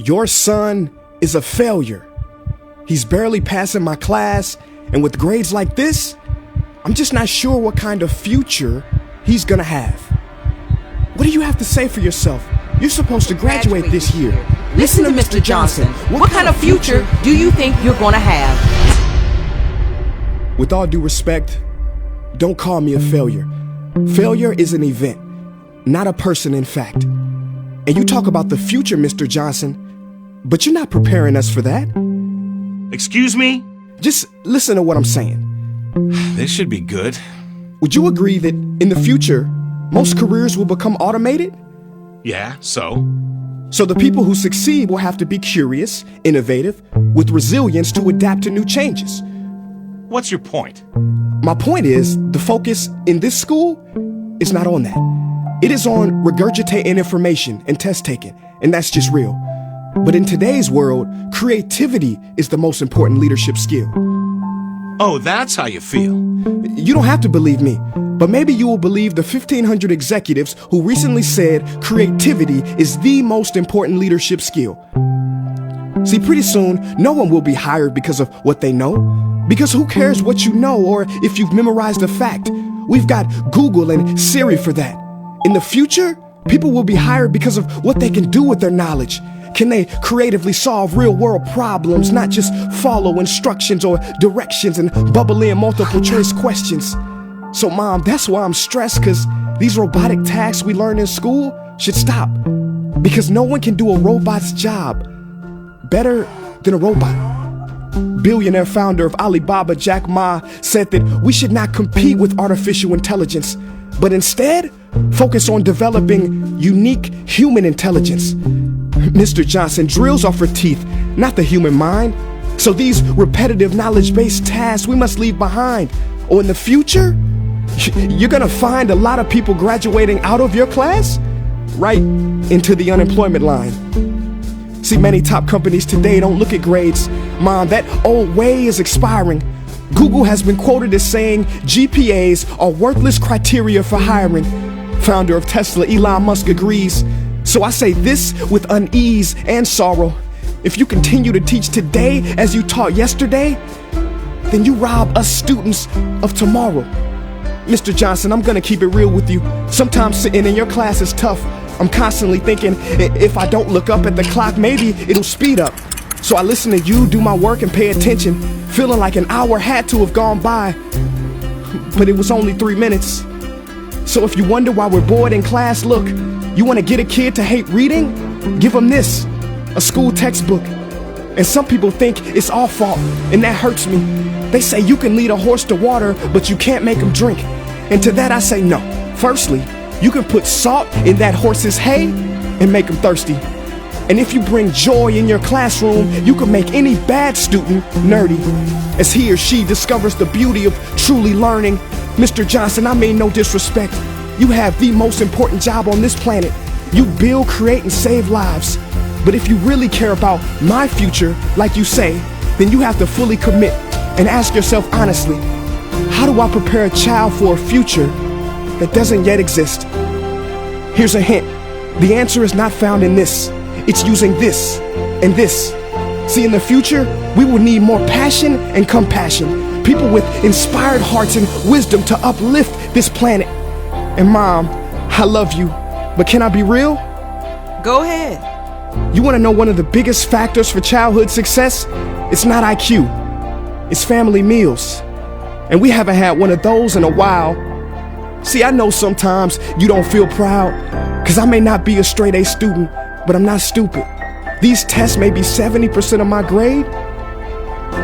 Your son is a failure. He's barely passing my class, and with grades like this, I'm just not sure what kind of future he's gonna have. What do you have to say for yourself? You're supposed to graduate this year. Listen to Mr. Johnson. What kind of future do you think you're gonna have? With all due respect, don't call me a failure. Failure is an event, not a person, in fact. And you talk about the future, Mr. Johnson, but you're not preparing us for that. Excuse me? Just listen to what I'm saying. This should be good. Would you agree that in the future, most careers will become automated? Yeah, so? So the people who succeed will have to be curious, innovative, with resilience to adapt to new changes. What's your point? My point is, the focus in this school is not on that. It is on regurgitating information and test taking, and that's just real. But in today's world, creativity is the most important leadership skill. Oh, that's how you feel. You don't have to believe me, but maybe you will believe the 1,500 executives who recently said creativity is the most important leadership skill. See, pretty soon, no one will be hired because of what they know. Because who cares what you know or if you've memorized a fact? We've got Google and Siri for that. In the future, people will be hired because of what they can do with their knowledge. Can they creatively solve real-world problems, not just follow instructions or directions and bubble in multiple choice questions? So, Mom, that's why I'm stressed, because these robotic tasks we learn in school should stop. Because no one can do a robot's job better than a robot. Billionaire founder of Alibaba, Jack Ma, said that we should not compete with artificial intelligence, but instead focus on developing unique human intelligence. Mr. Johnson, drills are for teeth, not the human mind. So these repetitive knowledge-based tasks we must leave behind. Or in the future, you're gonna find a lot of people graduating out of your class right into the unemployment line. See, many top companies today don't look at grades. Mom, that old way is expiring. Google has been quoted as saying GPAs are worthless criteria for hiring. Founder of Tesla, Elon Musk, agrees. So I say this with unease and sorrow. If you continue to teach today as you taught yesterday, then you rob us students of tomorrow. Mr. Johnson, I'm gonna keep it real with you. Sometimes sitting in your class is tough. I'm constantly thinking, if I don't look up at the clock, maybe it'll speed up. So I listen to you do my work and pay attention, feeling like an hour had to have gone by. But it was only 3 minutes. So if you wonder why we're bored in class, look, you want to get a kid to hate reading? Give them this, a school textbook. And some people think it's our fault, and that hurts me. They say you can lead a horse to water, but you can't make him drink. And to that I say no. Firstly, you can put salt in that horse's hay and make him thirsty. And if you bring joy in your classroom, you can make any bad student nerdy, as he or she discovers the beauty of truly learning. Mr. Johnson, I mean no disrespect. You have the most important job on this planet. You build, create, and save lives. But if you really care about my future, like you say, then you have to fully commit and ask yourself honestly, how do I prepare a child for a future that doesn't yet exist? Here's a hint. The answer is not found in this. It's using this and this. See, in the future, we will need more passion and compassion. People with inspired hearts and wisdom to uplift this planet. And Mom, I love you, but can I be real? Go ahead. You want to know one of the biggest factors for childhood success? It's not IQ. It's family meals. And we haven't had one of those in a while. See, I know sometimes you don't feel proud, because I may not be a straight A student, but I'm not stupid. These tests may be 70% of my grade,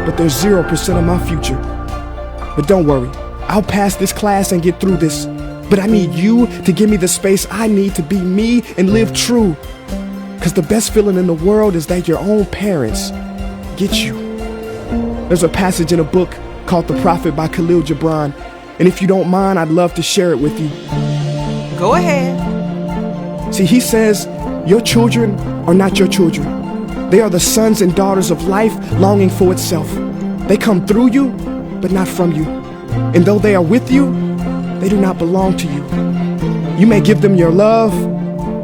but they're 0% of my future. But don't worry, I'll pass this class and get through this. But I need you to give me the space I need to be me and live true. Because the best feeling in the world is that your own parents get you. There's a passage in a book called The Prophet by Khalil Gibran. And if you don't mind, I'd love to share it with you. Go ahead. See, he says, your children are not your children. They are the sons and daughters of life longing for itself. They come through you, but not from you. And though they are with you, they do not belong to you. You may give them your love,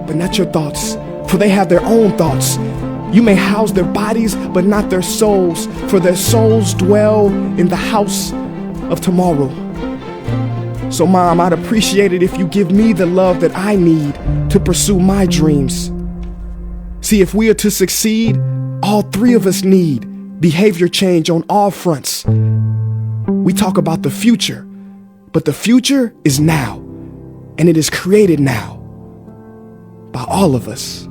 but not your thoughts, for they have their own thoughts. You may house their bodies, but not their souls, for their souls dwell in the house of tomorrow. So, Mom, I'd appreciate it if you give me the love that I need to pursue my dreams. See, if we are to succeed, all three of us need behavior change on all fronts. We talk about the future, but the future is now, and it is created now by all of us.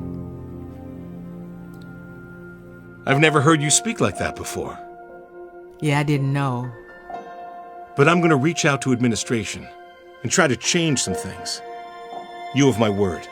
I've never heard you speak like that before. Yeah, I didn't know. But I'm going to reach out to administration and try to change some things. You have my word.